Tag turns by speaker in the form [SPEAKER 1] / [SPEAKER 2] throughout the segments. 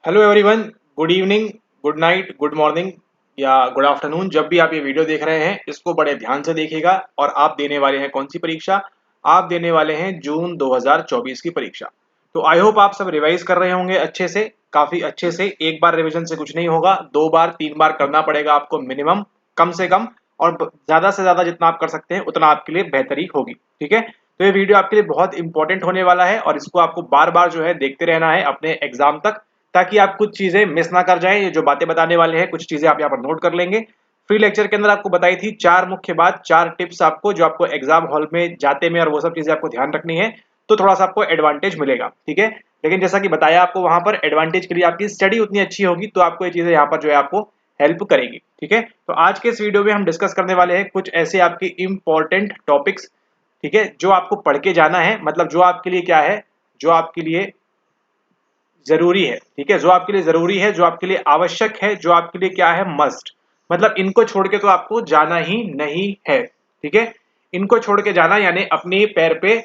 [SPEAKER 1] Hello everyone. Good evening, good night, good morning या good afternoon. जब भी आप ये वीडियो देख रहे हैं इसको बड़े ध्यान से देखिएगा। और आप देने वाले हैं कौन सी परीक्षा? आप देने वाले हैं जून 2024 की परीक्षा। तो आई होप आप सब रिवाइज कर रहे होंगे अच्छे से, काफी अच्छे से। एक बार रिवीजन से कुछ नहीं होगा, 2 बार 3 बार करना पड़ेगा आपको मिनिमम, कम से कम। और ज्यादा से ज्यादा जितना आप कर सकते हैं उतना आपके लिए बेहतरी होगी। ठीक है, तो ये वीडियो आपके लिए बहुत इंपॉर्टेंट होने वाला है और इसको आपको बार बार जो है देखते रहना है अपने एग्जाम तक, ताकि आप कुछ चीजें मिस ना कर जाएं। ये जो बातें बताने वाले हैं कुछ चीजें आप यहाँ पर नोट कर लेंगे। फ्री लेक्चर के अंदर आपको बताई थी 4 मुख्य बात, 4 टिप्स आपको, जो आपको एग्जाम हॉल में जाते में और वो सब चीजें आपको ध्यान रखनी है, तो थोड़ा सा आपको एडवांटेज मिलेगा। ठीक है, लेकिन जैसा कि बताया आपको वहां पर एडवांटेज के लिए आपकी स्टडी उतनी अच्छी होगी तो आपको ये चीजें यहाँ पर जो है आपको हेल्प करेगी। ठीक है, तो आज के इस वीडियो में हम डिस्कस करने वाले हैं कुछ ऐसे आपके इंपॉर्टेंट टॉपिक्स, ठीक है, जो आपको पढ़ के जाना है। मतलब जो आपके लिए क्या है, जो आपके लिए जरूरी है। ठीक है, जो आपके लिए जरूरी है, जो आपके लिए आवश्यक है, जो आपके लिए क्या है, मस्ट। मतलब इनको छोड़ के तो आपको जाना ही नहीं है। ठीक है, इनको छोड़ के जाना यानी अपने पैर पे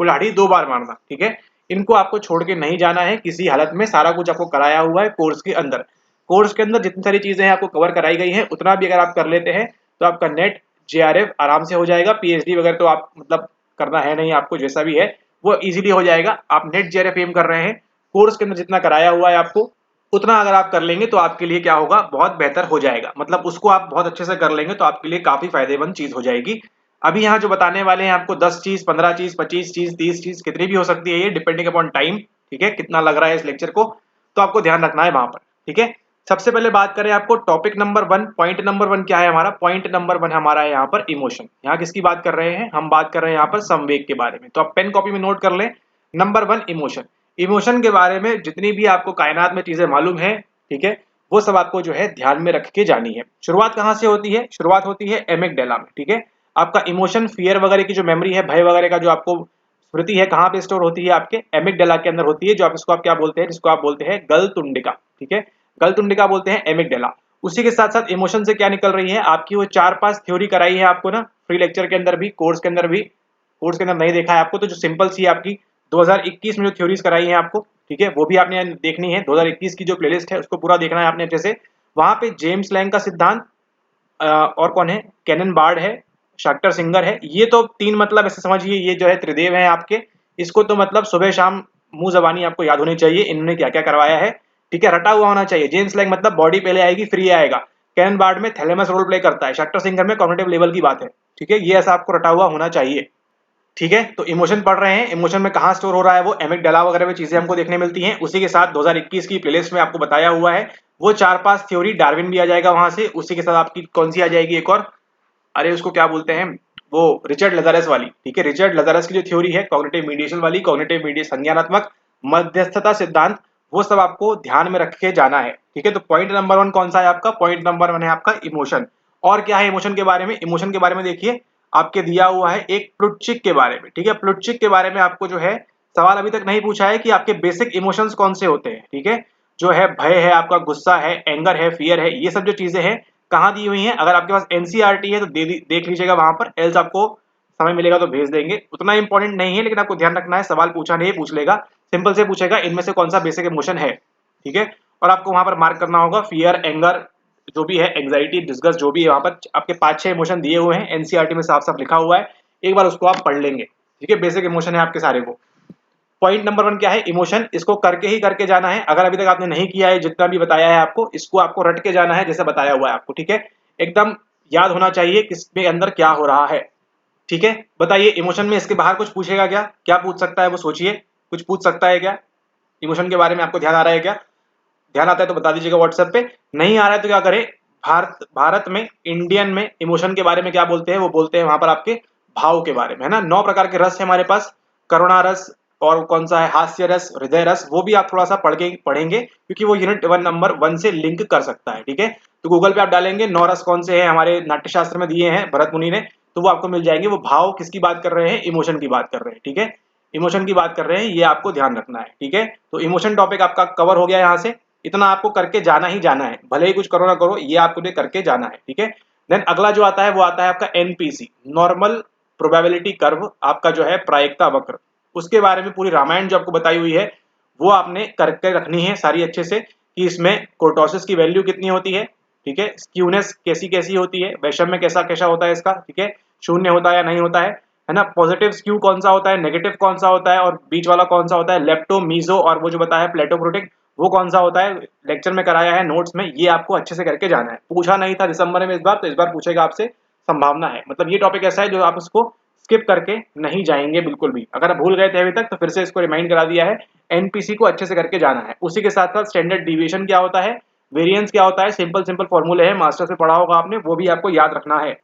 [SPEAKER 1] कुल्हाड़ी 2 बार मारना। ठीक है, इनको आपको छोड़ के नहीं जाना है किसी हालत में। सारा कुछ आपको कराया हुआ है कोर्स के अंदर। कोर्स के अंदर जितनी सारी चीजें हैं आपको कवर कराई गई हैं, उतना भी अगर आप कर लेते हैं तो आपका नेट जेआरएफ आराम से हो जाएगा। पीएचडी वगैरह तो आप मतलब करना है नहीं आपको, जैसा भी है वो इजीली हो जाएगा। आप नेट जेआरएफ एम कर रहे हैं, कोर्स के अंदर जितना कराया हुआ है आपको उतना अगर आप कर लेंगे तो आपके लिए क्या होगा, बहुत बेहतर हो जाएगा। मतलब उसको आप बहुत अच्छे से कर लेंगे तो आपके लिए काफी फायदेमंद चीज हो जाएगी। अभी यहाँ जो बताने वाले हैं आपको 10 चीज, 15 चीज, 25 चीज, 30 चीज, कितनी भी हो सकती है ये, डिपेंडिंग अपॉन टाइम। ठीक है, कितना लग रहा है इस लेक्चर को, तो आपको ध्यान रखना है वहां पर। ठीक है, सबसे पहले बात करें आपको टॉपिक नंबर 1, पॉइंट नंबर 1 क्या है हमारा? पॉइंट नंबर 1 हमारा है यहाँ पर इमोशन। यहाँ किसकी बात कर रहे हैं? हम बात कर रहे हैं यहाँ पर संवेग के बारे में। तो आप पेन कॉपी में नोट कर लें, नंबर 1 इमोशन। इमोशन के बारे में जितनी भी आपको कायनात में चीजें मालूम है, ठीक है, वो सब आपको जो है ध्यान में रख के जानी है। शुरुआत कहाँ से होती है? शुरुआत होती है एमिगडाला में। ठीक है, आपका इमोशन, फियर वगैरह की जो मेमोरी है, भय वगैरह का जो आपको स्मृति है, कहाँ पे स्टोर होती है? आपके एमिगडाला के अंदर होती है, जो आप इसको आप क्या बोलते हैं, जिसको आप बोलते हैं गलतुंडिका। ठीक है, गलतुंडिका बोलते हैं एमिगडाला। उसी के साथ साथ इमोशन से क्या निकल रही है आपकी, वो 4-5 थ्योरी कराई है आपको ना, फ्री लेक्चर के अंदर भी, कोर्स के अंदर भी। कोर्स के अंदर नहीं देखा है आपको तो जो सिंपल सी आपकी 2021 में जो थ्योरीज कराई है आपको, ठीक है, वो भी आपने देखनी है। 2021 की जो प्लेलिस्ट है उसको पूरा देखना है आपने अच्छे से। वहां पे जेम्स लैंग का सिद्धांत, और कौन है, कैनन बार्ड है, शाक्टर सिंगर है। ये तो 3 मतलब ऐसे समझिए, ये जो है त्रिदेव है आपके। इसको तो मतलब सुबह शाम मुंह जबानी आपको याद होनी चाहिए इन्होंने क्या क्या करवाया है। ठीक है, रटा हुआ होना चाहिए। जेम्स लैंग मतलब बॉडी पहले आएगी फिर ये आएगा। कैनन बार्ड में थैलेमस रोल प्ले करता है, शाक्टर सिंगर में कॉग्निटिव लेवल की बात है। ठीक है, ये ऐसा आपको रटा हुआ होना चाहिए। ठीक है, तो इमोशन पढ़ रहे हैं, इमोशन में कहाँ स्टोर हो रहा है, वो एमिगडाला वगैरह में चीजें हमको देखने मिलती हैं। उसी के साथ 2021 की प्लेलिस्ट में आपको बताया हुआ है वो 4-5 थ्योरी, डार्विन भी आ जाएगा वहां से। उसी के साथ आपकी कौन सी आ जाएगी एक और, अरे उसको क्या बोलते हैं, वो रिचर्ड लजारस वाली। ठीक है, रिचर्ड लजारस की जो थ्योरी है कॉग्निटिव मीडिएशन वाली, कॉग्निटिव मीडिएशन संज्ञानात्मक मध्यस्थता सिद्धांत, वो सब आपको ध्यान में रख के जाना है। ठीक है, तो पॉइंट नंबर 1 कौन सा है आपका? पॉइंट नंबर 1 है आपका इमोशन। और क्या है इमोशन के बारे में? इमोशन के बारे में देखिए, आपके दिया हुआ है एक प्लुटचिक के बारे में। ठीक है, प्लुटचिक के बारे में आपको जो है सवाल अभी तक नहीं पूछा है कि आपके बेसिक इमोशंस कौन से होते हैं। ठीक है, जो है भय है आपका, गुस्सा है, एंगर है, फियर है, ये सब जो चीजें हैं कहाँ दी हुई हैं? अगर आपके पास एनसीईआरटी है तो देख लीजिएगा वहां पर, एल्स आपको समय मिलेगा तो भेज देंगे। उतना इंपॉर्टेंट नहीं है लेकिन आपको ध्यान रखना है, सवाल पूछा नहीं पूछ लेगा, सिंपल से पूछेगा इनमें से कौन सा बेसिक इमोशन है। ठीक है, और आपको वहां पर मार्क करना होगा फियर, एंगर, जो भी है, एंग्जाइटी, डिस्गस्ट, जो भी है वहां पर आपके 5-6 इमोशन दिए हुए हैं, एनसीईआरटी में साफ साफ लिखा हुआ है। एक बार उसको आप पढ़ लेंगे। ठीक है, बेसिक इमोशन है आपके सारे वो। पॉइंट नंबर 1 क्या है? इमोशन। इसको करके ही करके जाना है। अगर अभी तक आपने नहीं किया है, जितना भी बताया है आपको, इसको आपको रट के जाना है जैसे बताया हुआ है आपको। ठीक है, एकदम याद होना चाहिए किसके अंदर क्या हो रहा है। ठीक है, बताइए इमोशन में इसके बाहर कुछ पूछेगा क्या? क्या पूछ सकता है वो सोचिए, कुछ पूछ सकता है क्या इमोशन के बारे में? आपको ध्यान आ रहा है क्या? ध्यान आता है तो बता दीजिएगा व्हाट्सएप पे। नहीं आ रहा है तो क्या करें? भारत में, इंडियन में इमोशन के बारे में क्या बोलते हैं? वो बोलते हैं वहां पर आपके भाव के बारे में, है ना। 9 प्रकार के रस है हमारे पास, करुणा रस, और कौन सा है, हास्य रस, हृदय रस। वो भी आप थोड़ा सा पढ़ेंगे क्योंकि वो यूनिट 1 नंबर 1 से लिंक कर सकता है। ठीक है, तो गूगल पे आप डालेंगे 9 रस कौन से हैं, हमारे नाट्यशास्त्र में दिए हैं भरत मुनि ने, तो वो आपको मिल जाएंगे। वो भाव किसकी बात कर रहे हैं? इमोशन की बात कर रहे हैं। ठीक है, इमोशन की बात कर रहे हैं, ये आपको ध्यान रखना है। ठीक है, तो इमोशन टॉपिक आपका कवर हो गया यहाँ से। इतना आपको करके जाना ही जाना है, भले ही कुछ करो ना करो, ये आपको करके जाना है। ठीक है, देन अगला जो आता है वो आता है आपका एनपीसी, नॉर्मल प्रोबेबिलिटी कर्व, आपका जो है प्रायिकता वक्र। उसके बारे में पूरी रामायण जो आपको बताई हुई है वो आपने करके रखनी है सारी अच्छे से, कि इसमें कोर्टोसिस की वैल्यू कितनी होती है, ठीक है, स्क्यूनेस कैसी कैसी होती है, वैषम्य कैसा कैसा होता है इसका, ठीक है, शून्य होता है या नहीं होता है ना, पॉजिटिव स्क्यू कौन सा होता है, नेगेटिव कौन सा होता है, और बीच वाला कौन सा होता है, लेप्टो मीजो, और वो जो बताया प्लेटोप्रोटिक वो कौन सा होता है, लेक्चर में कराया है नोट्स में, ये आपको अच्छे से करके जाना है। पूछा नहीं था दिसंबर में इस बार, तो इस बार पूछेगा आपसे, संभावना है। मतलब ये टॉपिक ऐसा है जो आप उसको स्किप करके नहीं जाएंगे बिल्कुल भी। अगर आप भूल गए थे अभी तक तो फिर से इसको रिमाइंड करा दिया है, एनपीसी को अच्छे से करके जाना है। उसी के साथ साथ स्टैंडर्ड डिविएशन क्या होता है, वेरिएंस क्या होता है, सिंपल सिंपल फॉर्मूले हैं, मास्टर्स में पढ़ा होगा आपने, वो भी आपको याद रखना है।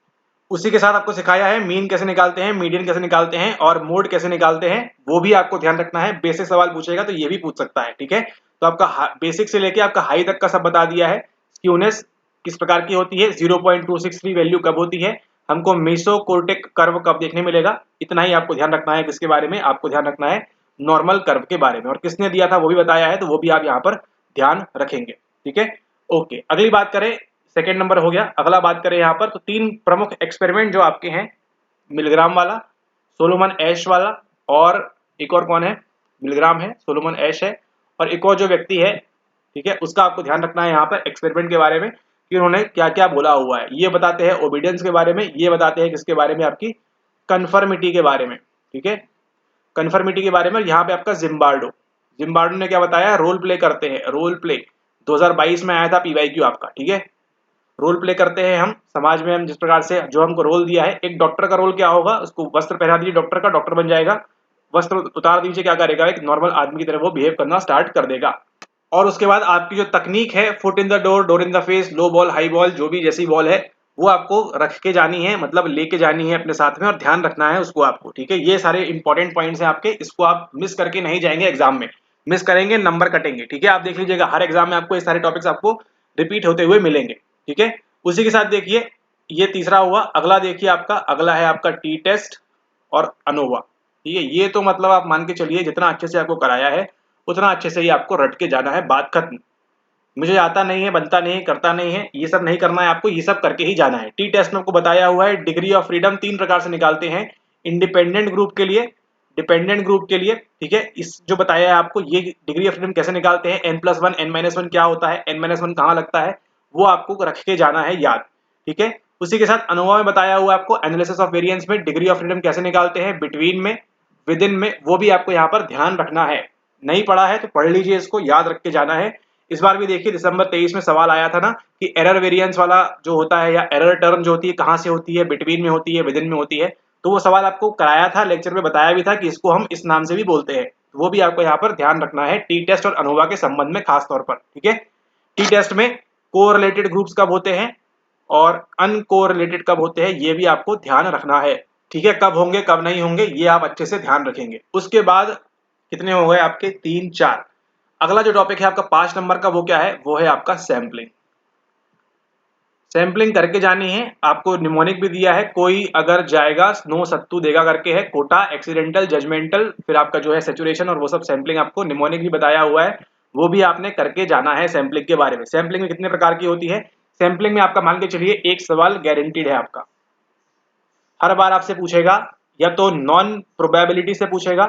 [SPEAKER 1] उसी के साथ आपको सिखाया है मीन कैसे निकालते हैं, मीडियन कैसे निकालते हैं, और मोड कैसे निकालते हैं, वो भी आपको ध्यान रखना है। बेसिक सवाल पूछेगा तो ये भी पूछ सकता है, ठीक है। तो आपका बेसिक से लेके आपका हाई तक का सब बता दिया है। स्क्यूनेस किस प्रकार की होती है, 0.263 वैल्यू कब होती है, हमको मेसोकोर्टिक कर्व कब देखने मिलेगा, इतना ही आपको ध्यान रखना है। किसके बारे में आपको ध्यान रखना है, नॉर्मल कर्व के बारे में, और किसने दिया था वो भी बताया है, तो वो भी आप यहाँ पर ध्यान रखेंगे, ठीक है। ओके, अगली बात करें, सेकेंड नंबर हो गया। अगला बात करें यहाँ पर, तो तीन प्रमुख एक्सपेरिमेंट जो आपके हैं, मिलग्राम वाला, सोलोमन एश वाला, और एक और कौन है, मिलग्राम है, सोलोमन एश है, और एक और जो व्यक्ति है, ठीक है, उसका आपको ध्यान रखना है यहाँ पर एक्सपेरिमेंट के बारे में, कि उन्होंने क्या क्या बोला हुआ है। ये बताते हैं ओबीडियंस के बारे में, ये बताते हैं किसके बारे में, आपकी कन्फर्मिटी के बारे में, ठीक है, कन्फर्मिटी के बारे में। यहाँ पे आपका जिम्बार्डो, जिम्बार्डो ने क्या बताया, रोल प्ले करते हैं, रोल प्ले 2022 में आया था पीवाईक्यू आपका, ठीक है। रोल प्ले करते हैं हम समाज में, हम जिस प्रकार से जो हमको रोल दिया है, एक डॉक्टर का रोल क्या होगा, उसको वस्त्र पहना दीजिए डॉक्टर का, डॉक्टर बन जाएगा, वस्त्र उतार दीजिए, क्या करेगा, एक नॉर्मल आदमी की तरह वो बिहेव करना स्टार्ट कर देगा। और उसके बाद आपकी जो तकनीक है, foot in the door, door in the face, low ball high ball, जो भी जैसी बॉल है वो आपको रख के जानी है, मतलब लेके जानी है अपने साथ में, और ध्यान रखना है उसको आपको, ठीक है। ये सारे इंपॉर्टेंट पॉइंट्स हैं आपके, इसको आप मिस करके नहीं जाएंगे एग्जाम में, मिस करेंगे नंबर कटेंगे, ठीक है। आप देख लीजिएगा हर एग्जाम में आपको ये सारे टॉपिक्स आपको रिपीट होते हुए मिलेंगे, ठीक है। उसी के साथ देखिए, ये तीसरा हुआ। अगला देखिए आपका, अगला है आपका टी टेस्ट और अनोवा, ठीक है। ये तो मतलब आप मान के चलिए जितना अच्छे से आपको कराया है उतना अच्छे से ही आपको रट के जाना है, बात खत्म। मुझे आता नहीं है, बनता नहीं है, करता नहीं है, ये सब नहीं करना है आपको, ये सब करके ही जाना है। टी टेस्ट में आपको बताया हुआ है, डिग्री ऑफ फ्रीडम तीन प्रकार से निकालते हैं, इंडिपेंडेंट ग्रुप के लिए, डिपेंडेंट ग्रुप के लिए, ठीक है। इस जो बताया है आपको, ये डिग्री ऑफ फ्रीडम कैसे निकालते हैं, n+1 n-1 क्या होता है, n-1 कहाँ लगता है, वो आपको रख के जाना है याद, ठीक है। उसी के साथ अनोवा में बताया हुआ आपको एनालिसिस ऑफ वेरिएंस में डिग्री ऑफ फ्रीडम कैसे निकालते हैं, बिटवीन में, विद इन में, वो भी आपको यहाँ पर ध्यान रखना है। नहीं पढ़ा है तो पढ़ लीजिए, इसको याद रख के जाना है। इस बार भी देखिए दिसंबर 23 में सवाल आया था ना, कि एरर वेरिएंस वाला जो होता है, या एरर टर्म जो होती है कहाँ से होती है, बिटवीन में होती है, विद इन में होती है, तो वो सवाल आपको कराया था, लेक्चर में बताया भी था कि इसको हम इस नाम से भी बोलते हैं, तो वो भी आपको यहाँ पर ध्यान रखना है टी टेस्ट और अनोवा के संबंध में खास तौर पर, ठीक है। टी टेस्ट में कोरिलेटेड ग्रुप्स कब होते हैं और अनकोरिलेटेड कब होते हैं, ये भी आपको ध्यान रखना है, ठीक है। कब होंगे कब नहीं होंगे ये आप अच्छे से ध्यान रखेंगे। उसके बाद कितने हो गए आपके, 3 4। अगला जो टॉपिक है आपका 5 नंबर का, वो क्या है, वो है आपका सैम्पलिंग। सैम्पलिंग करके जानी है आपको, निमोनिक भी दिया है, कोई अगर जाएगा नो सत्तू देगा करके है, कोटा, एक्सीडेंटल, जजमेंटल, फिर आपका जो है सेचुरेशन, और वो सब सैम्पलिंग आपको निमोनिक भी बताया हुआ है, वो भी आपने करके जाना है सैम्पलिंग के बारे में। सैम्पलिंग में कितने प्रकार की होती है, सैम्पलिंग में आपका मान के चलिए एक सवाल गारंटीड है आपका, हर बार आपसे पूछेगा, या तो नॉन प्रोबेबिलिटी से पूछेगा,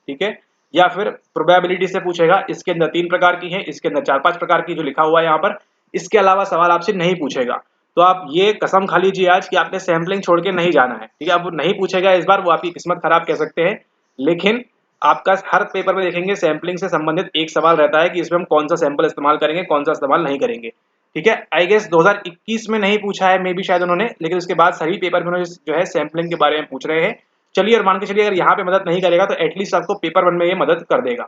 [SPEAKER 1] ठीक है, या फिर प्रोबेबिलिटी से पूछेगा। इसके अंदर 3 प्रकार की है, इसके अंदर 4 5 प्रकार की जो लिखा हुआ है यहाँ पर, इसके अलावा सवाल आपसे नहीं पूछेगा। तो आप ये कसम खा लीजिए आज कि आपने सैम्पलिंग छोड़ के नहीं जाना है, ठीक है। अब नहीं पूछेगा इस बार, वो आपकी किस्मत खराब कह सकते हैं, लेकिन आपका हर पेपर में देखेंगे सैम्पलिंग से संबंधित एक सवाल रहता है कि इसमें हम कौन सा सैंपल इस्तेमाल करेंगे, कौन सा इस्तेमाल नहीं करेंगे, ठीक है। आई गेस 2021 में नहीं पूछा है, मे बी शायद उन्होंने, लेकिन उसके बाद सभी पेपर में उन्होंने जो है सैम्पलिंग के बारे में पूछ रहे हैं। चलिए, और मान के चलिए अगर यहाँ पे मदद नहीं करेगा तो एटलीस्ट आपको पेपर 1 में ये मदद कर देगा,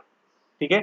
[SPEAKER 1] ठीक है।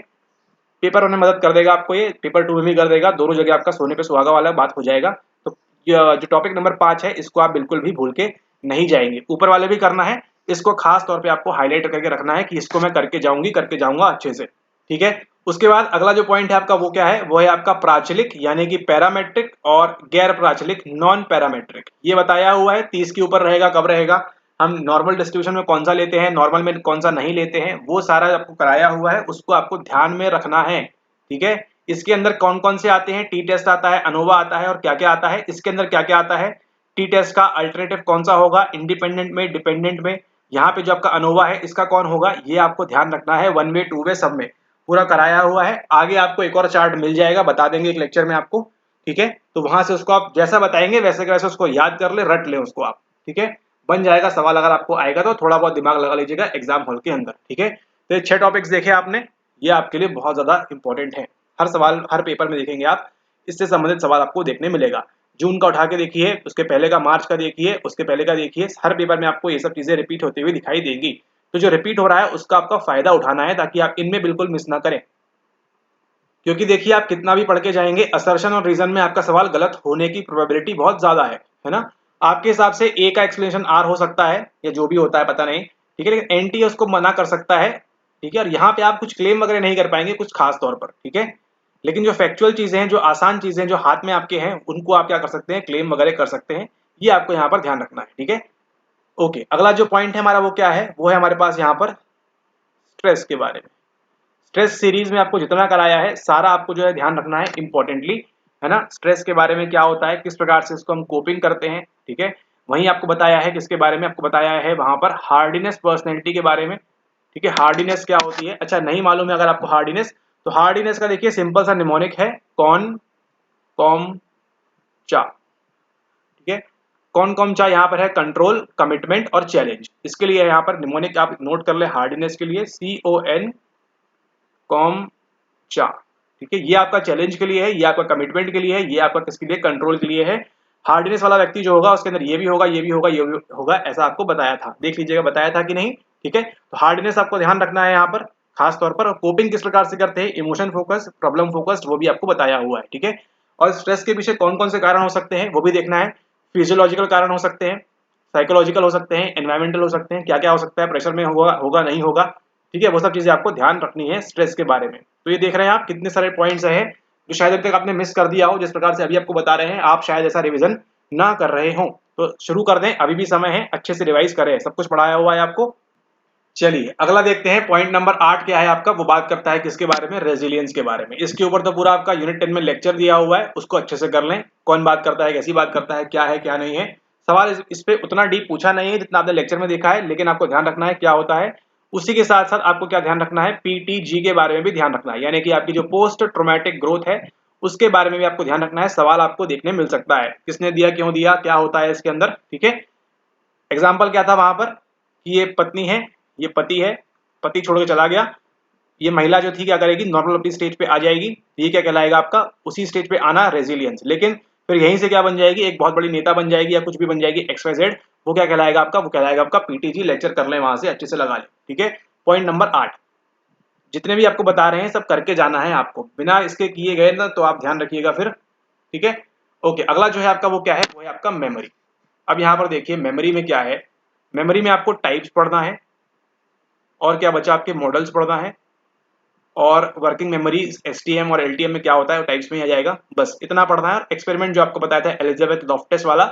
[SPEAKER 1] पेपर 1 में मदद कर देगा आपको, ये पेपर 2 में भी कर देगा, दोनों जगह आपका सोने पे सुहागा वाला बात हो जाएगा। तो जो टॉपिक नंबर 5 है, इसको आप बिल्कुल भी भूल के नहीं जाएंगे। ऊपर वाले भी करना है, इसको खास तौर पे आपको हाईलाइट करके रखना है कि इसको मैं करके जाऊंगी, करके जाऊंगा अच्छे से, ठीक है। उसके बाद अगला जो पॉइंट है आपका, वो क्या है, वो है आपका प्राचलिक यानी कि पैरामेट्रिक और गैर प्राचलिक नॉन पैरामेट्रिक। ये बताया हुआ है 30 के ऊपर रहेगा, कब रहेगा, हम नॉर्मल डिस्ट्रीब्यूशन में कौन सा लेते हैं, नॉर्मल में कौन सा नहीं लेते हैं, वो सारा आपको कराया हुआ है, उसको आपको ध्यान में रखना है, ठीक है। इसके अंदर कौन कौन से आते हैं, टी टेस्ट आता है, अनोवा आता है, और क्या क्या आता है, इसके अंदर क्या क्या आता है, टी टेस्ट का अल्टरनेटिव कौन सा होगा, इंडिपेंडेंट में, डिपेंडेंट में, यहाँ पे जो आपका अनोवा है इसका कौन होगा, ये आपको ध्यान रखना है, 1 वे 2 वे सब में। पूरा कराया हुआ है। आगे आपको एक और चार्ट मिल जाएगा, बता देंगे एक लेक्चर में आपको, ठीक है। तो वहां से उसको आप जैसा बताएंगे वैसे के वैसे उसको याद कर ले, रट ले उसको आप, ठीक है। बन जाएगा सवाल, अगर आपको आएगा तो थोड़ा बहुत दिमाग लगा लीजिएगा एग्जाम हॉल के अंदर, ठीक है। तो ये 6 टॉपिक्स देखे आपने, ये आपके लिए बहुत ज्यादा इंपॉर्टेंट है। हर सवाल हर पेपर में देखेंगे आप, इससे संबंधित सवाल आपको देखने मिलेगा। जून का उठा के देखिए, उसके पहले का मार्च का देखिए, उसके पहले का देखिए, हर पेपर में आपको ये सब चीजें रिपीट होती हुई दिखाई देंगी। तो जो रिपीट हो रहा है उसका आपका फायदा उठाना है, ताकि आप इनमें बिल्कुल मिस ना करें। क्योंकि देखिए आप कितना भी पढ़ के जाएंगे, असर्शन और रीजन में आपका सवाल गलत होने की प्रोबेबिलिटी बहुत ज्यादा है ना। आपके हिसाब से ए का एक्सप्लेनेशन आर हो सकता है, या जो भी होता है पता नहीं, ठीक है, लेकिन एनटी उसको मना कर सकता है, ठीक है। और यहाँ पे आप कुछ क्लेम वगैरह नहीं कर पाएंगे कुछ खास तौर पर, ठीक है। लेकिन जो फैक्चुअल चीजें हैं, जो आसान चीजें हैं, जो हाथ में आपके हैं, उनको आप क्या कर सकते हैं, क्लेम वगैरह कर सकते हैं। ये आपको यहाँ पर ध्यान रखना है, ठीक है। ओके, अगला जो पॉइंट है हमारा वो क्या है, वो है हमारे पास यहाँ पर स्ट्रेस के बारे में। स्ट्रेस सीरीज में आपको जितना कराया है सारा आपको जो है ध्यान रखना है इंपॉर्टेंटली, है ना। स्ट्रेस के बारे में क्या होता है, किस प्रकार से इसको हम कोपिंग करते हैं, ठीक है। वहीं आपको बताया है किसके बारे में, आपको बताया है वहां पर हार्डीनेस पर्सनैलिटी के बारे में, ठीक है। हार्डीनेस क्या होती है, अच्छा नहीं मालूम है अगर आपको हार्डीनेस, तो हार्डीनेस का देखिए सिंपल सा निमोनिक है कॉन कॉम चा, ठीक है। कौन कौन चा यहाँ पर है, कंट्रोल, कमिटमेंट और चैलेंज। इसके लिए यहाँ पर निमोनिक आप नोट कर ले, हार्डीनेस के लिए CON कॉम चा, ठीक है। ये आपका चैलेंज के लिए है, ये आपका कमिटमेंट के लिए है, ये आपका किसके लिए, कंट्रोल के लिए है। हार्डनेस वाला व्यक्ति जो होगा उसके अंदर ये भी होगा, ये भी होगा, ये भी होगा, ऐसा आपको बताया था, देख लीजिएगा बताया था कि नहीं, ठीक है। तो हार्डनेस आपको ध्यान रखना है यहाँ पर खास तौर पर। और कोपिंग किस प्रकार से करते हैं, इमोशन फोकस, प्रॉब्लम फोकस्ड, वो भी आपको बताया हुआ है, ठीक है। और स्ट्रेस के पीछे कौन कौन से कारण हो सकते हैं वो भी देखना है। फिजियोलॉजिकल कारण हो सकते हैं, साइकोलॉजिकल हो सकते हैं, एनवायरमेंटल हो सकते हैं, क्या क्या हो सकता है, प्रेशर में होगा होगा नहीं होगा, ठीक है। वो सब चीजें आपको ध्यान रखनी है स्ट्रेस के बारे में। तो ये देख रहे हैं आप कितने सारे पॉइंट्स हैं जो शायद अभी तक आपने मिस कर दिया हो, जिस प्रकार से अभी आपको बता रहे हैं, आप शायद ऐसा रिवीजन ना कर रहे हो। तो शुरू कर दें, अभी भी समय है, अच्छे से रिवाइज करें, सब कुछ पढ़ाया हुआ है आपको। चलिए अगला देखते हैं, पॉइंट नंबर 8 क्या है आपका, वो बात करता है किसके बारे में, रेजिलियंस के बारे में। इसके ऊपर तो पूरा आपका यूनिट 10 में लेक्चर दिया हुआ है, उसको अच्छे से कर लें। कौन बात करता है, कैसी बात करता है क्या नहीं है। सवाल इस पे उतना डीप पूछा नहीं है जितना आपने लेक्चर में देखा है, लेकिन आपको ध्यान रखना है क्या होता है। उसी के साथ साथ आपको क्या ध्यान रखना है, PTG के बारे में भी ध्यान रखना है, यानी कि आपकी जो पोस्ट ट्रोमेटिक ग्रोथ है उसके बारे में भी आपको ध्यान रखना है। सवाल आपको देखने मिल सकता है, किसने दिया, क्यों दिया, क्या होता है इसके अंदर, ठीक है। एग्जाम्पल क्या था वहां पर कि ये पत्नी है, ये पति है, पति छोड़ के चला गया, ये महिला जो थी क्या करेगी, नॉर्मल अपनी स्टेज पे आ जाएगी, ये क्या कहलाएगा आपका, उसी स्टेज पे आना, रेजिलियंस। लेकिन फिर यहीं से क्या बन जाएगी, एक बहुत बड़ी नेता बन जाएगी या कुछ भी बन जाएगी XYZ, वो क्या कहलाएगा आपका, वो कहलाएगा आपका PTG। लेक्चर कर ले वहां से, अच्छे से लगा ले, ठीक है। पॉइंट नंबर 8, जितने भी आपको बता रहे हैं सब करके जाना है आपको, बिना इसके किए गए ना तो आप ध्यान रखिएगा फिर, ठीक है। ओके, अगला जो है आपका वो क्या है, वो है आपका मेमोरी। अब यहाँ पर देखिए मेमोरी में क्या है, मेमोरी में आपको टाइप्स पढ़ना है, और क्या बचा, आपके मॉडल्स पढ़ना है, और वर्किंग मेमोरी STM और LTM में क्या होता है, टाइप्स में ही आ जाएगा, बस इतना पढ़ना है। और एक्सपेरिमेंट जो आपको बताया था एलिजाबेथ लॉफ्टस वाला,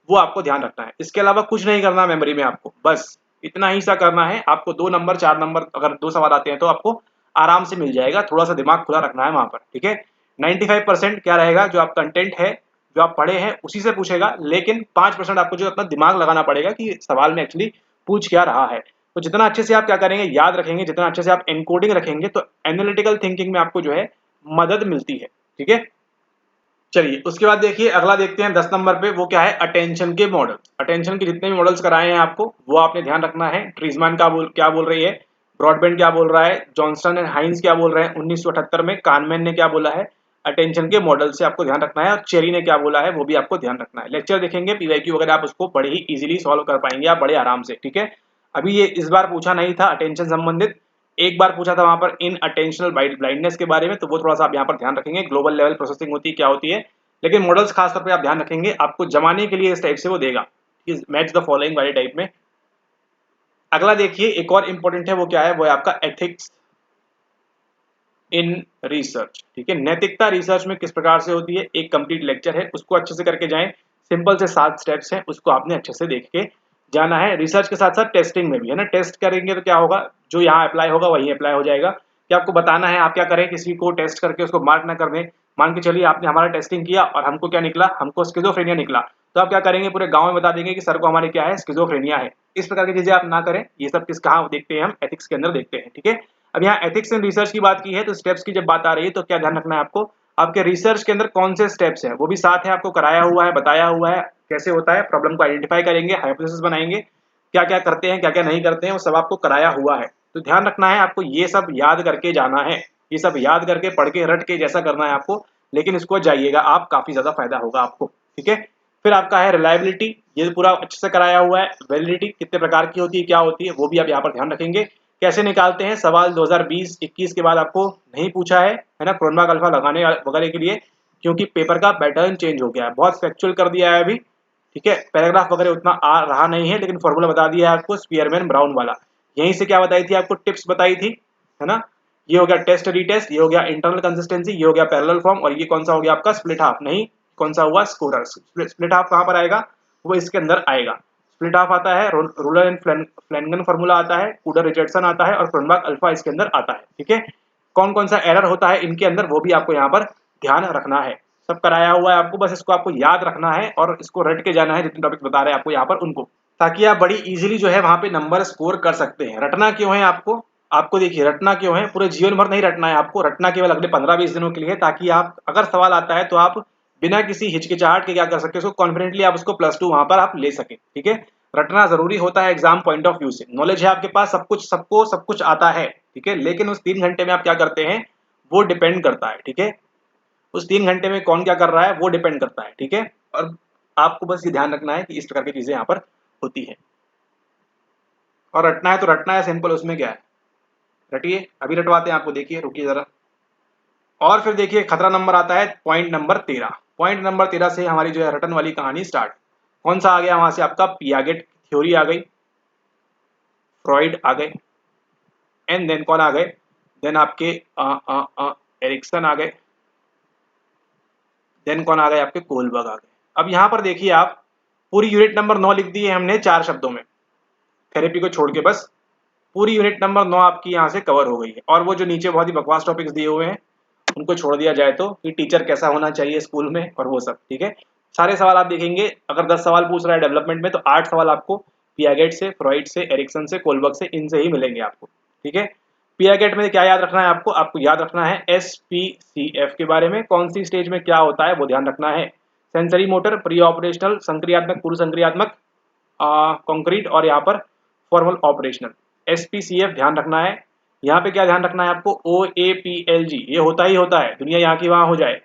[SPEAKER 1] वो आपको ध्यान रखना है। इसके अलावा कुछ नहीं करना मेमोरी में आपको, बस इतना ही सा करना है आपको। 2 नंबर 4 नंबर अगर 2 सवाल आते हैं तो आपको आराम से मिल जाएगा, थोड़ा सा दिमाग खुला रखना है वहां पर, ठीक है। 95% क्या रहेगा, जो आप कंटेंट है जो आप पढ़े हैं उसी से पूछेगा, लेकिन 5% आपको जो अपना दिमाग लगाना पड़ेगा कि सवाल में एक्चुअली पूछ क्या रहा है। तो जितना अच्छे से आप क्या करेंगे, याद रखेंगे, जितना अच्छे से आप एनकोडिंग रखेंगे, तो एनालिटिकल थिंकिंग में आपको जो है मदद मिलती है, ठीक है। चलिए उसके बाद देखिए अगला देखते हैं 10 नंबर पे, वो क्या है, अटेंशन के मॉडल। अटेंशन के जितने भी मॉडल्स कराए हैं आपको वो आपने ध्यान रखना है। ट्रीजमैन क्या बोल रही है, ब्रॉडबैंड क्या बोल रहा है, जॉनसन एंड हाइंस क्या बोल रहे हैं 1978 में, कानमैन ने क्या बोला है, अटेंशन के मॉडल से आपको ध्यान रखना है। और चेरी ने क्या बोला है वो भी आपको ध्यान रखना है। लेक्चर देखेंगे, PYQ वगैरह आप उसको बड़े ही इजीली सॉल्व कर पाएंगे आप, बड़े आराम से, ठीक है। अभी ये इस बार पूछा नहीं था अटेंशन संबंधित, एक बार पूछा था वहां पर इन अटेंशनल ब्लाइंडनेस के बारे में, तो वो थोड़ा सा आप यहाँ पर ध्यान रखेंगे, ग्लोबल लेवल प्रोसेसिंग होती है क्या होती है। लेकिन मॉडल्स खासतौर पे आप ध्यान रखेंगे, आपको जमाने के लिए इस टाइप से वो देगा, मैच द फॉलोइंग वाले टाइप में। अगला देखिए एक और इंपॉर्टेंट है, वो क्या है, वो है आपका एथिक्स इन रिसर्च, ठीक है। नैतिकता रिसर्च में किस प्रकार से होती है, एक कंप्लीट लेक्चर है, उसको अच्छे से करके जाएं। सिंपल से 7 स्टेप्स हैं, उसको आपने अच्छे से देख के जाना है। रिसर्च के साथ साथ टेस्टिंग में भी है ना, टेस्ट करेंगे तो क्या होगा, जो यहाँ अप्लाई होगा वहीं अप्लाई हो जाएगा। कि आपको बताना है आप क्या करें, किसी को टेस्ट करके उसको मार्क ना कर दें। मान के चलिए आपने हमारा टेस्टिंग किया और हमको क्या निकला, हमको स्किज़ोफ्रेनिया निकला, तो आप क्या करेंगे, पूरे गांव में बता देंगे कि सर को हमारे क्या है, स्किज़ोफ्रेनिया है। इस प्रकार की चीजें आप ना करें, ये सब किस कहाँ देखते हैं हम, एथिक्स के अंदर देखते हैं, ठीक है। अब यहाँ एथिक्स एंड रिसर्च की बात की है, तो स्टेप्स की जब बात आ रही है तो क्या ध्यान रखना है आपको, आपके रिसर्च के अंदर कौन से स्टेप्स हैं वो भी साथ है, आपको कराया हुआ है, बताया हुआ है कैसे होता है, प्रॉब्लम को आइडेंटिफाई करेंगे, हाइपोथेसिस बनाएंगे, क्या क्या करते हैं क्या क्या नहीं करते हैं, वो सब आपको कराया हुआ है। तो ध्यान रखना है आपको ये सब याद करके जाना है, ये सब याद करके पढ़ के रट के जैसा करना है आपको, लेकिन इसको जाइएगा आप, काफी ज्यादा फायदा होगा आपको। ठीक है, फिर आपका है रिलायबिलिटी, ये पूरा अच्छे से कराया हुआ है। वैलिडिटी कितने प्रकार की होती है, क्या होती है, वो भी आप यहाँ पर ध्यान रखेंगे। कैसे निकालते हैं, सवाल 2020-21 के बाद आपको नहीं पूछा है ना, क्रोनमार्क अल्फा लगाने वगैरह के लिए, क्योंकि पेपर का पैटर्न चेंज हो गया है, बहुत फैक्चुअल कर दिया है अभी। ठीक है, पैराग्राफ वगैरह उतना आ रहा नहीं है, लेकिन फॉर्मूला बता दिया है आपको स्पीयरमैन ब्राउन वाला। यहीं से क्या बताई थी आपको, टिप्स बताई थी, है ना। ये हो गया टेस्ट रीटेस्ट, ये हो गया इंटरनल कंसिस्टेंसी, ये हो गया पैरेलल फॉर्म, और ये कौन सा हो गया आपका स्प्लिट हाफ, नहीं कौन सा हुआ स्कोरर। स्प्लिट हाफ कहाँ पर आएगा, वो इसके अंदर आएगा। स्प्लिट हाफ आता है, रूलर एंड फ्लैनगन फॉर्मूला आता है, कूडर रिचर्डसन आता है, और क्रोनमार्क अल्फा इसके अंदर आता है। ठीक है, कौन कौन सा एरर होता है इनके अंदर वो भी आपको यहाँ पर ध्यान रखना है। सब कराया हुआ है आपको, बस इसको आपको याद रखना है और इसको रट के जाना है, जितने टॉपिक बता रहे हैं आपको यहाँ पर उनको, ताकि आप बड़ी इजीली जो है वहां पे नंबर स्कोर कर सकते हैं। रटना क्यों है आपको, आपको देखिए रटना क्यों है, पूरे जीवन भर नहीं रटना है आपको, रटना केवल अगले 15-20 दिनों के लिए, ताकि आप अगर सवाल आता है तो आप बिना किसी हिचकिचाहट के क्या कर सकते हैं, उसको कॉन्फिडेंटली आप उसको +2 वहां पर आप ले सके। ठीक है, रटना जरूरी होता है एग्जाम पॉइंट ऑफ व्यू से। नॉलेज है आपके पास, सब कुछ सबको सब कुछ आता है, ठीक है, लेकिन उस 3 घंटे में आप क्या करते हैं वो डिपेंड करता है। ठीक है, उस 3 घंटे में कौन क्या कर रहा है वो डिपेंड करता है। ठीक है, और आपको बस ये ध्यान रखना है कि इस प्रकार की चीजें यहाँ पर होती है। और रटना है तो रटना है, सिंपल, उसमें क्या है, रटिए, अभी रटवाते हैं आपको, देखिए रुकिए जरा। और फिर देखिए खतरा नंबर आता है पॉइंट नंबर 13। पॉइंट नंबर 13 से हमारी जो है रटन वाली कहानी स्टार्ट। कौन सा आ गया वहां से, आपका पियागेट थ्योरी आ गई, फ्रॉइड आ गए, एंड देन कौन आ गए, देन आपके एरिक्सन आ गए, देन कौन आ गए आपके कोलबर्ग आ गए। अब यहाँ पर देखिए आप, पूरी यूनिट नंबर 9 लिख दी है हमने 4 शब्दों में, थेरेपी को छोड़ के, बस पूरी यूनिट नंबर 9 आपकी यहाँ से कवर हो गई है। और वो जो नीचे बहुत ही बकवास टॉपिक्स दिए हुए हैं उनको छोड़ दिया जाए तो, कि टीचर कैसा होना चाहिए स्कूल में और वो सब। ठीक है, सारे सवाल आप देखेंगे, अगर 10 सवाल पूछ रहा है डेवलपमेंट में तो 8 सवाल आपको पियागेट से, फ्रॉइड से, एरिक्सन से, कोलबर्ग से, इनसे ही मिलेंगे आपको। ठीक है, पियागेट में क्या याद रखना है आपको, आपको याद रखना है SPCF के बारे में, कौन सी स्टेज में क्या होता है वो ध्यान रखना है। सेंसरी मोटर, प्री ऑपरेशनल, संक्रियात्मक, पूर्व संक्रियात्मक, कॉन्क्रीट, और यहाँ पर फॉर्मल ऑपरेशनल। SPCF ध्यान रखना है। यहाँ पे क्या ध्यान रखना है आपको, OAPLG, ये होता ही होता है, दुनिया यहाँ की वहां हो जाए,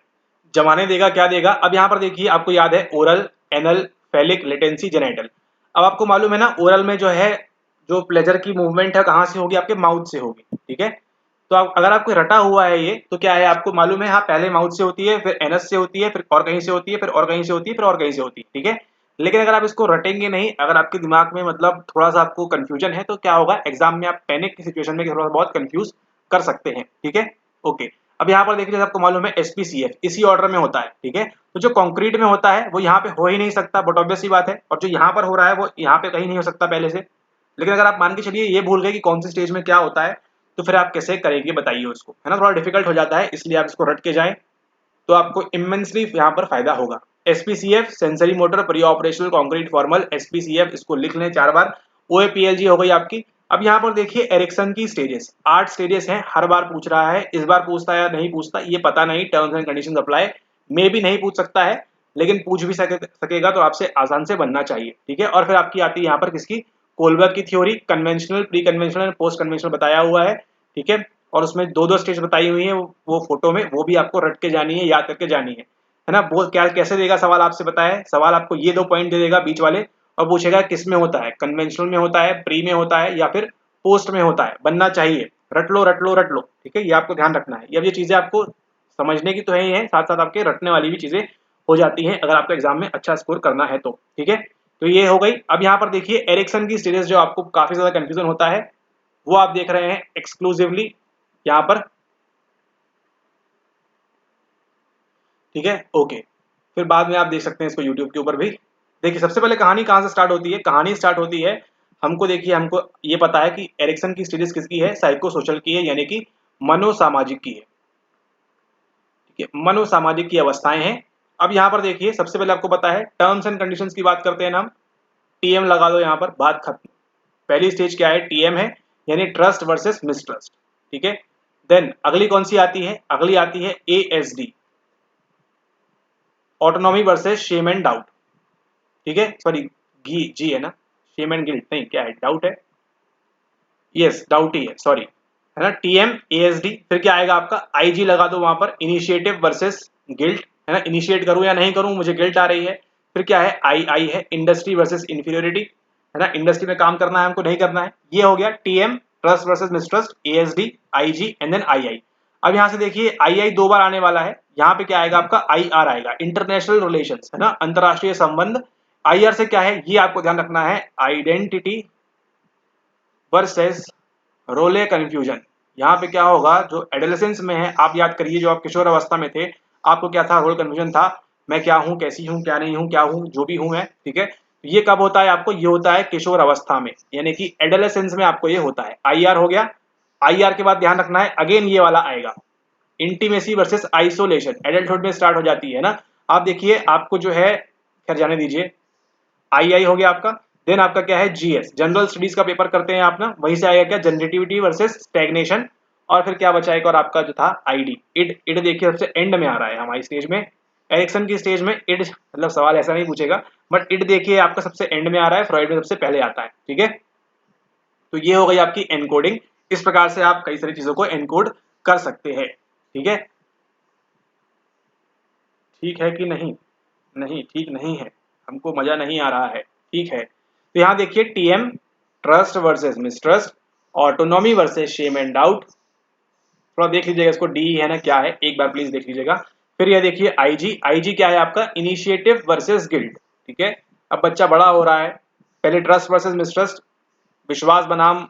[SPEAKER 1] जमाने देगा क्या देगा। अब यहाँ पर देखिए आपको याद है ओरल, एनल, फेलिक, लेटेंसी, जेनेटल। अब आपको मालूम है ना, ओरल में जो है जो प्लेजर की मूवमेंट है कहाँ से होगी, आपके माउथ से होगी। ठीक है, तो अगर आपको रटा हुआ है ये, तो क्या है आपको मालूम है, हाँ पहले माउथ से होती है, फिर एनस से होती है, फिर और कहीं से होती है, फिर और कहीं से होती है, फिर और कहीं से होती है। ठीक है, लेकिन अगर आप इसको रटेंगे नहीं, अगर आपके दिमाग में मतलब थोड़ा सा आपको कंफ्यूजन है, तो क्या होगा, एग्जाम में आप पैनिक की सिचुएशन में थोड़ा बहुत कंफ्यूज कर सकते हैं। ठीक है, ओके। अब यहाँ पर देखिए जैसे आपको मालूम है SPCF इसी ऑर्डर में होता है। ठीक है, तो जो कंक्रीट में होता है वो यहाँ पे हो ही नहीं सकता, बट ऑब्वियस सी बात है, और जो यहाँ पर हो रहा है वो यहाँ पे कहीं नहीं हो सकता पहले से। लेकिन अगर आप मान के चलिए ये भूल गए कि कौन सी स्टेज में क्या होता है, तो फिर आप कैसे करेंगे बताइए उसको, है ना, थोड़ा डिफिकल्ट हो जाता है, इसलिए आप इसको रट के जाएं तो आपको इमेंसली यहाँ पर फायदा होगा। SPCF sensory motor, pre operational, concrete, formal, SPCF इसको लिख लें 4 बार। OAPLG हो गई आपकी। अब यहाँ पर देखिए एरिक्सन की स्टेजेस, 8 स्टेजेस हैं, हर बार पूछ रहा है, इस बार पूछता है या नहीं पूछता ये पता नहीं, टर्म्स एंड कंडीशंस अप्लाई, मे भी नहीं पूछ सकता है, लेकिन पूछ भी सकेगा तो आपसे आसान से बनना चाहिए। ठीक है, और फिर आपकी आती है यहाँ पर किसकी, कोलबर्ग की theory, conventional, pre conventional and post conventional बताया हुआ है। ठीक है, और उसमें 2-2 स्टेज बताई हुई है वो फोटो में, वो भी आपको रट के जानी है, याद करके जानी है ना। वो क्या कैसे देगा सवाल, आपसे बताया, सवाल आपको ये 2 पॉइंट दे देगा बीच वाले, और पूछेगा किस में होता है, कन्वेंशनल में होता है, प्री में होता है, या फिर पोस्ट में होता है, बनना चाहिए, रट लो रट लो रट लो। ठीक है, ये आपको ध्यान रखना है। अब ये चीजें आपको समझने की तो है ही है, साथ साथ आपके रटने वाली भी चीजें हो जाती हैं अगर आपको एग्जाम में अच्छा स्कोर करना है तो। ठीक है, तो ये हो गई। अब यहाँ पर देखिए एरिक्सन की स्टेजेस, जो आपको काफी ज्यादा कंफ्यूजन होता है वो आप देख रहे हैं एक्सक्लूसिवली यहाँ पर। ठीक है, ओके, फिर बाद में आप देख सकते हैं इसको यूट्यूब के ऊपर भी। देखिए सबसे पहले कहानी कहाँ से स्टार्ट होती है, कहानी स्टार्ट होती है, हमको देखिए हमको ये पता है कि एरिक्सन की स्टेजेस किसकी है, साइको सोशल की है, यानी कि मनोसामाजिक की है। ठीक है, मनोसामाजिक की अवस्थाएं हैं। अब यहाँ पर देखिए सबसे पहले आपको पता है टर्म्स एंड कंडीशंस की बात करते हैं हम, TM लगा दो यहाँ पर, बात खत्म। पहली स्टेज क्या है, TM है, यानी ट्रस्ट वर्सेस मिसट्रस्ट। ठीक है। देन अगली कौन सी आती है, अगली आती है ASD, autonomy versus shame and doubt, ठीक है, सॉरी जी है ना, शेम एंड गिल्ट नहीं, क्या है, डाउट है, यस डाउट ही है, सॉरी, है ना। TM ASD, फिर क्या आएगा आपका, IG लगा दो वहां पर, इनिशिएटिव वर्सेस गिल्ट, है ना, इनिशिएट करूं या नहीं करूं, मुझे गिल्ट आ रही है। फिर क्या है, II है, इंडस्ट्री वर्सेस इंफीरियोरिटी, है ना, इंडस्ट्री में काम करना है हमको, नहीं करना है, ये हो गया TM, trust versus mistrust, ASD, IG and then II। अब यहाँ से देखिए II दो बार आने वाला है, यहाँ पे क्या आएगा आपका, IR आएगा, इंटरनेशनल रिलेशंस, है ना, अंतरराष्ट्रीय संबंध। IR से क्या है, ये आपको ध्यान रखना है, आइडेंटिटी वर्सेस रोले कंफ्यूजन। यहाँ पे क्या होगा, जो एडोलेसेंस में है, आप याद करिए, जो आप किशोर अवस्था में थे, आपको क्या था, रोल कंफ्यूजन था, मैं क्या हूँ, कैसी हूँ, क्या नहीं हूँ, क्या हूँ, जो भी हूँ मैं, ठीक है। ये कब होता है आपको, ये होता है किशोर अवस्था में, यानी कि एडोलेसेंस में आपको ये होता है। IR हो गया। IR के बाद ध्यान रखना है, अगेन ये वाला आएगा, इंटीमेसी वर्सेस आइसोलेशन, एडल्टहुड में स्टार्ट हो जाती है ना। आप देखिए, आपको जो है, खैर जाने दीजिए, II हो गया आपका। देन आपका क्या है, GS, जनरल स्टडीज का पेपर करते हैं आप ना, वहीं से आएगा क्या, जनरेटिविटी वर्सेस स्टैग्नेशन। और फिर क्या बचा एक और आपका जो था, ID, इड देखिए सबसे एंड में आ रहा है हमारी स्टेज में, एरिक्सन की स्टेज में इड, मतलब सवाल ऐसा नहीं पूछेगा, बट इड देखिए आपका सबसे एंड में आ रहा है, फ्रॉइड में सबसे पहले आता है, ठीक है। तो ये हो गई आपकी एनकोडिंग। इस प्रकार से आप कई सारी चीजों को एनकोड कर सकते हैं, ठीक है। ठीक है कि नहीं, नहीं ठीक नहीं है, हमको मजा नहीं आ रहा है, ठीक है। तो यहाँ देखिए TM, trust versus mistrust, autonomy versus shame and doubt, थोड़ा देख लीजिएगा इसको, डी है ना क्या है, एक बार प्लीज देख लीजिएगा। फिर यह देखिए IG क्या है आपका, इनिशिएटिव वर्सेस गिल्ट, ठीक है। अब बच्चा बड़ा हो रहा है, पहले ट्रस्ट वर्सेस मिसट्रस्ट, विश्वास बनाम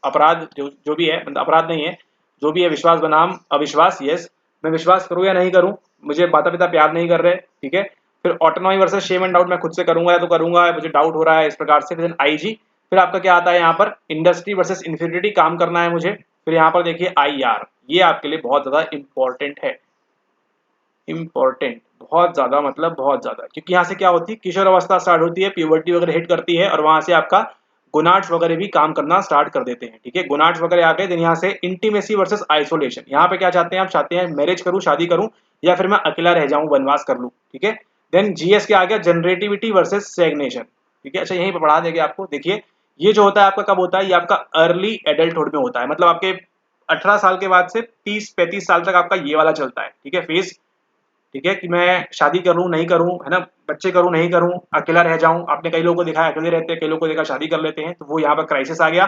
[SPEAKER 1] अपराध, जो भी है, मतलब अपराध नहीं है, जो भी है, विश्वास बनाम अविश्वास, यस, मैं विश्वास करूं या नहीं करूं, मुझे माता पिता प्यार नहीं कर रहे, ठीक है। फिर autonomy versus shame and doubt, मैं खुद से करूंगा या तो करूंगा, मुझे डाउट हो रहा है, इस प्रकार से। फिर IG, फिर आपका क्या आता है यहाँ पर, इंडस्ट्री वर्सेस इंफीरियरिटी, काम करना है मुझे। फिर यहाँ पर देखिए IR, ये आपके लिए बहुत ज्यादा इंपॉर्टेंट है, इंपॉर्टेंट, बहुत ज्यादा, मतलब बहुत ज्यादा, क्योंकि यहाँ से क्या होती है, किशोर अवस्था स्टार्ट होती है, प्यूबर्टी वगैरह हिट करती है, और वहां से आपका गोनाड्स वगैरह भी काम करना स्टार्ट कर देते हैं, ठीक है। गोनाड्स वगैरह आ गए, देन यहाँ से इंटीमेसी वर्सेस आइसोलेशन, यहाँ पे क्या चाहते हैं आप, चाहते हैं मैरिज करूं, शादी करूं, या फिर मैं अकेला रह जाऊं, वनवास कर लूं, ठीक है। देन GS के आ गया, जनरेटिविटी वर्सेस स्टैग्नेशन, ठीक है। अच्छा यहीं पे पढ़ा देंगे आपको, देखिए ये जो होता है आपका कब होता है, ये आपका अर्ली एडल्टहुड में होता है, मतलब आपके 18 साल के बाद से 30-35 साल तक आपका ये वाला चलता है, ठीक है, फेज, ठीक है, कि मैं शादी करूं नहीं करूं, है ना, बच्चे करूं नहीं करूं, अकेला रह जाऊं, आपने कई लोगों को देखा है अकेले रहते हैं, कई लोगों को देखा शादी कर लेते हैं, तो वो यहाँ पर क्राइसिस आ गया।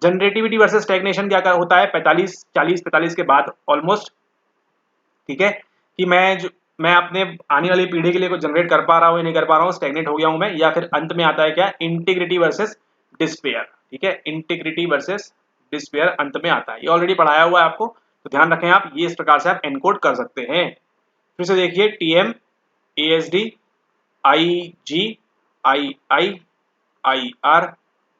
[SPEAKER 1] जनरेटिविटी वर्सेस स्टैग्नेशन क्या होता है, 45 के बाद ऑलमोस्ट, ठीक है, कि मैं अपने आने वाली पीढ़ी के लिए कुछ जनरेट कर पा रहा हूँ या नहीं कर पा रहा हूँ, स्टैग्नेट हो गया हूँ मैं। या फिर अंत में आता है क्या, इंटीग्रिटी वर्सेस डिस्पेयर, ठीक है, इंटीग्रिटी वर्सेस डिस्पेयर अंत में आता है, ये ऑलरेडी पढ़ाया हुआ है आपको, तो ध्यान रखें आप, ये इस प्रकार से आप एनकोड कर सकते हैं। फिर से देखिए TM, ASD, IG, II, IR,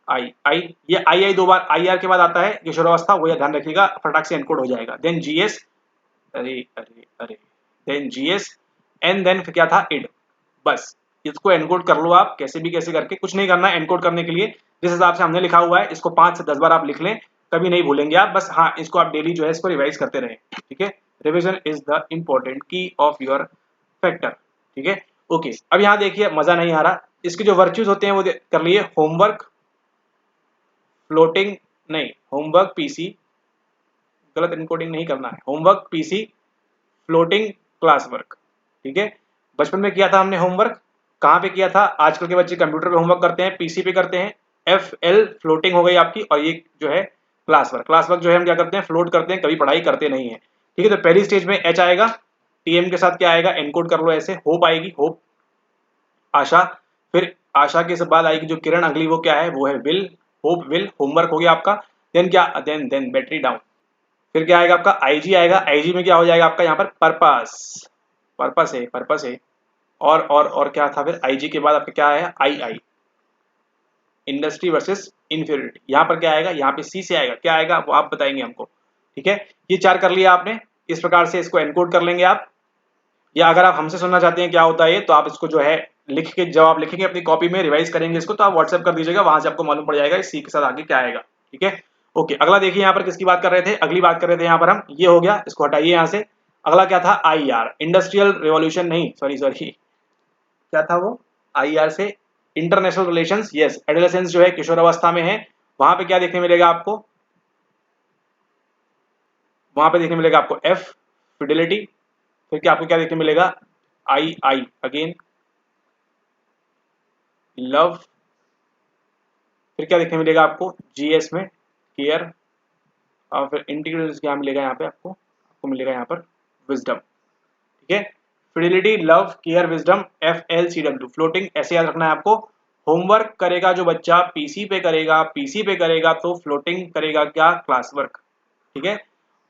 [SPEAKER 1] II, ये II दो बार, IR के बाद आता है किशोरावस्था, वो ध्यान रखिएगा, फटाक से एनकोड हो जाएगा। देन GS, अरे अरे अरे, देन GS एंड देन फिर क्या था, इड, बस इसको एनकोड कर लो आप, कैसे भी कैसे करके, कुछ नहीं करना है एनकोड करने के लिए, जिस हिसाब से हमने लिखा हुआ है इसको 5 से 10 बार आप लिख लें, कभी नहीं भूलेंगे आप, बस हाँ इसको आप डेली जो है इसको रिवाइज करते रहें, ठीक है। रिविजन इज द इम्पोर्टेंट की ऑफ योर फैक्टर, ठीक है। ओके, अब यहाँ देखिए मजा नहीं आ रहा, इसके जो वर्च्यूज होते हैं वो कर लिए, होमवर्क, फ्लोटिंग, नहीं होमवर्क PC, गलत इनकोडिंग नहीं करना है, homework PC, floating class work, ठीक है। बचपन में किया था हमने होमवर्क, कहाँ पे किया था, आजकल के बच्चे कंप्यूटर पे होमवर्क करते हैं, PC पे करते हैं, FL फ्लोटिंग हो गई आपकी, और ये जो है क्लास वर्क जो है हम क्या करते हैं, फ्लोट करते हैं, कभी पढ़ाई करते नहीं है, ठीक है। तो पहली स्टेज में H आएगा, TM के साथ क्या आएगा, एनकोड कर लो ऐसे, होप आएगी, होप, आशा, फिर आशा के बाद आएगी जो किरण अगली, वो क्या है, वो है विल, होप विल, होमवर्क हो गया आपका। देन क्या, देन बैटरी डाउन, फिर क्या आएगा आपका IG आएगा, IG में क्या हो जाएगा आपका यहाँ पर, पर्पस है, और क्या था, फिर IG के बाद आपका क्या है, II, इंडस्ट्री वर्सेस इंफीरियरिटी, यहाँ पर क्या आएगा, यहाँ पे C से आएगा, क्या आएगा वो आप बताएंगे हमको, ठीक है। ये 4 कर लिया आपने, इस प्रकार से इसको एनकोड कर लेंगे आप, या अगर आप हमसे सुनना चाहते हैं क्या होता है ये, तो आप इसको जो है लिख के जवाब लिखेंगे अपनी कॉपी में, रिवाइज करेंगे इसको, तो आप व्हाट्सएप कर दीजिएगा, वहां से आपको मालूम पड़ जाएगा C के साथ आगे क्या आएगा, ठीक है। ओके, अगला देखिए यहाँ पर किसकी बात कर रहे थे, अगली बात कर रहे थे यहाँ पर हम, ये हो गया, इसको हटाइए यहाँ से। अगला क्या था, IR, इंडस्ट्रियल रिवॉल्यूशन, नहीं सॉरी क्या था वो, IR से इंटरनेशनल रिलेशंस, यस, एडोलेसेंस जो है किशोर अवस्था में है, वहां पे क्या देखने मिलेगा आपको, वहां पे देखने मिलेगा आपको F, फिडिलिटी, फिर क्या आपको क्या देखने मिलेगा, I अगेन लव, फिर क्या देखने मिलेगा आपको GS में केयर, और फिर इंटीग्रेशन क्या मिलेगा यहाँ पे आपको, मिलेगा यहाँ पर विजडम, ठीक है। Fidelity, love, care, wisdom, FLCW, floating, ऐसे याद रखना है आपको। होमवर्क करेगा जो बच्चा पीसी पे करेगा तो फ्लोटिंग करेगा क्या, क्लास वर्क, ठीक है।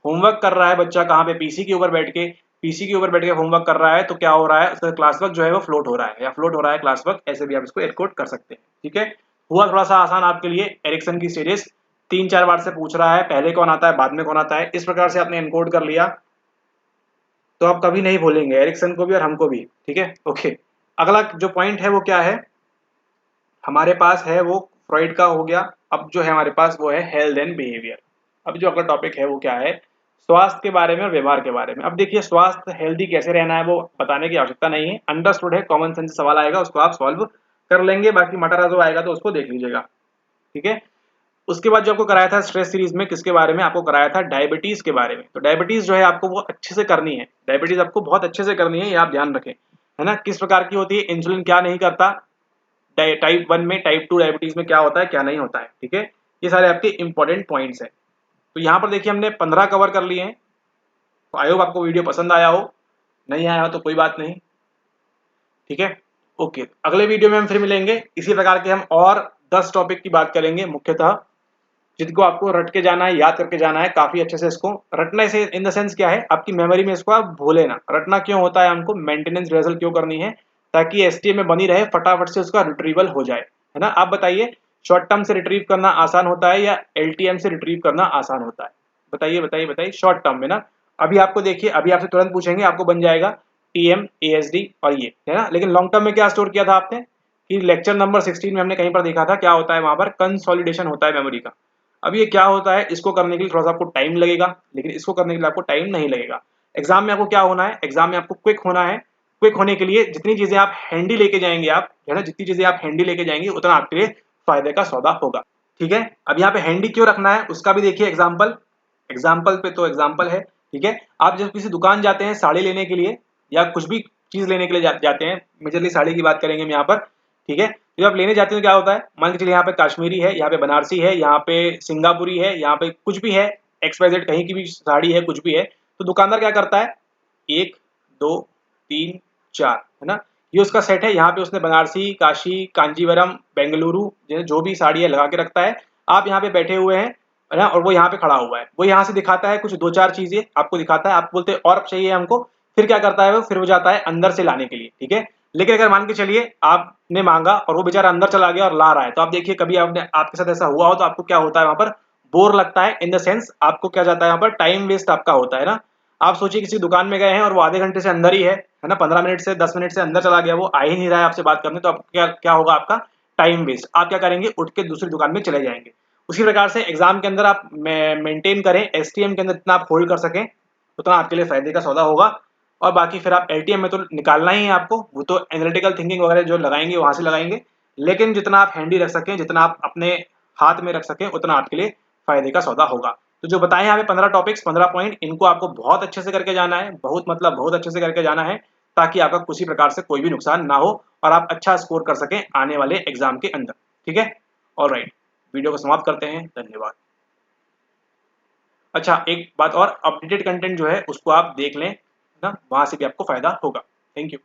[SPEAKER 1] होमवर्क कर रहा है बच्चा कहाँ पे, पीसी के ऊपर बैठ के होमवर्क कर रहा है, तो क्या हो रहा है, उसका क्लास वर्क जो है वो फ्लोट हो रहा है, या फ्लोट हो रहा है क्लास वर्क, ऐसे भी आप इसको एनकोड कर सकते हैं, ठीक है। हुआ थोड़ा सा आसान आपके लिए, एरिक्सन की सीरीज 3-4 बार से पूछ रहा है, पहले कौन आता है बाद में कौन आता है, इस प्रकार से आपने एनकोड कर लिया तो आप कभी नहीं भूलेंगे, एरिक्सन को भी और हमको भी, ठीक है। ओके, अगला जो पॉइंट है वो क्या है, हमारे पास है वो फ्रॉइड का हो गया। अब जो है हमारे पास वो है हेल्थ एंड बिहेवियर। अब जो अगला टॉपिक है वो क्या है, स्वास्थ्य के बारे में और व्यवहार के बारे में। अब देखिए, स्वास्थ्य हेल्दी कैसे रहना है वो बताने की आवश्यकता नहीं है, अंडरस्टूड है, कॉमन सेंस सवाल आएगा उसको आप सॉल्व कर लेंगे, बाकी मटारा जो आएगा तो उसको देख लीजिएगा, ठीक है। उसके बाद जो आपको कराया था स्ट्रेस सीरीज में, किसके बारे में आपको कराया था, डायबिटीज के बारे में। तो डायबिटीज जो है आपको वो अच्छे से करनी है, डायबिटीज आपको बहुत अच्छे से करनी है, ये आप ध्यान रखें, है ना, किस प्रकार की होती है, इंसुलिन क्या नहीं करता, टाइप 1 में, टाइप 2 डायबिटीज में क्या होता है क्या नहीं होता है, ठीक है। ये सारे आपके इंपॉर्टेंट पॉइंट्स हैं। तो यहाँ पर देखिए हमने 15 कवर कर लिए हैं, तो आई होप आपको वीडियो पसंद आया हो, नहीं आया हो तो कोई बात नहीं, ठीक है। ओके, अगले वीडियो में हम फिर मिलेंगे, इसी प्रकार के हम और 10 टॉपिक की बात करेंगे मुख्यतः, जिनको आपको रट के जाना है, याद करके जाना है काफी अच्छे से। इसको रटने से इन द सेंस क्या है, आपकी मेमोरी में इसको आप भूले ना। रटना क्यों होता है, हमको मेंटेनेंस रिहर्सल क्यों करनी है, ताकि एसटीएम में बनी रहे, फटाफट से उसका रिट्रीवल हो जाए, है ना। आप बताइए, शॉर्ट टर्म से रिट्रीव करना आसान होता है या एलटीएम से रिट्रीव करना आसान होता है, बताइए बताइए बताइए, शॉर्ट टर्म में ना। अभी आपको देखिए, अभी आपसे तुरंत पूछेंगे, आपको बन जाएगा TM ASD और ये, है ना। लेकिन लॉन्ग टर्म में क्या स्टोर किया था आपने, कि लेक्चर नंबर 16 में हमने कहीं पर देखा था, क्या होता है वहां पर, कंसोलिडेशन होता है मेमोरी का। अब ये क्या होता है, इसको करने के लिए थोड़ा सा आपको टाइम लगेगा, लेकिन इसको करने के लिए आपको टाइम नहीं लगेगा। एग्जाम में आपको क्या होना है, एग्जाम में आपको क्विक होना है। क्विक होने के लिए जितनी चीजें आप हैंडी लेके जाएंगे, आप, है ना, जितनी चीजें आप हैंडी लेके जाएंगे उतना आपके लिए फायदे का सौदा होगा, ठीक है। अब यहाँ पे हैंडी क्यों रखना है उसका भी देखिए एग्जाम्पल, एग्जाम्पल पे तो एग्जाम्पल है, ठीक है। आप जब किसी दुकान जाते हैं साड़ी लेने के लिए या कुछ भी चीज लेने के लिए जाते हैं, मेजरली साड़ी की बात करेंगे हम यहाँ पर, ठीक है। जब आप लेने जाते हैं तो क्या होता है, मान के चलिए यहाँ पे काश्मीरी है, यहाँ पे बनारसी है, यहाँ पे सिंगापुरी है, यहाँ पे कुछ भी है, XYZ कहीं की भी साड़ी है, कुछ भी है, तो दुकानदार क्या करता है, 1 2 3 4, है ना, ये उसका सेट है। यहाँ पे उसने बनारसी, काशी, कांजीवरम, बेंगलुरु जो भी साड़ी है लगा के रखता है। आप यहाँ पे बैठे हुए हैं, है ना, और वो यहाँ पे खड़ा हुआ है, वो यहाँ से दिखाता है कुछ 2-4 चीजें आपको दिखाता है, आप बोलते हैं और चाहिए हमको, फिर क्या करता है वो, फिर वो जाता है अंदर से लाने के लिए, ठीक है। लेकिन अगर मान के चलिए आपने मांगा और वो बेचारा अंदर चला गया और ला रहा है, तो आप देखिए कभी आपने, आपके साथ ऐसा हुआ हो तो आपको क्या होता है वहां पर, बोर लगता है, इन द सेंस आपको क्या जाता है यहाँ पर, टाइम वेस्ट आपका होता है ना। आप सोचिए किसी दुकान में गए हैं और वो आधे घंटे से अंदर ही है ना, 15 मिनट से 10 मिनट से अंदर चला गया, वो आ ही नहीं रहा है आपसे बात करने, तो आप क्या क्या होगा आपका, टाइम वेस्ट। आप क्या करेंगे, उठ के दूसरी दुकान में चले जाएंगे। उसी प्रकार से एग्जाम के अंदर आप मेंटेन करें, एसटीएम के अंदर जितना आप होल्ड कर सकें उतना आपके लिए फायदे का सौदा होगा। और बाकी फिर आप एलटीएम में तो निकालना ही है आपको, वो तो एनालिटिकल थिंकिंग वगैरह जो लगाएंगे वहां से लगाएंगे, लेकिन जितना आप हैंडी रख सकें, जितना आप अपने हाथ में रख सकें, उतना आपके लिए फायदे का सौदा होगा। तो जो बताए यहाँ पे 15 टॉपिक्स, 15 पॉइंट, इनको आपको बहुत अच्छे से करके जाना है, बहुत मतलब बहुत अच्छे से करके जाना है, ताकि आपका किसी प्रकार से कोई भी नुकसान ना हो और आप अच्छा स्कोर कर सकें आने वाले एग्जाम के अंदर, ठीक है। ऑलराइट, वीडियो को समाप्त करते हैं, धन्यवाद। अच्छा, एक बात और, अपडेटेड कंटेंट जो है उसको आप देख लें ना, वहां से भी आपको फायदा होगा। Thank you.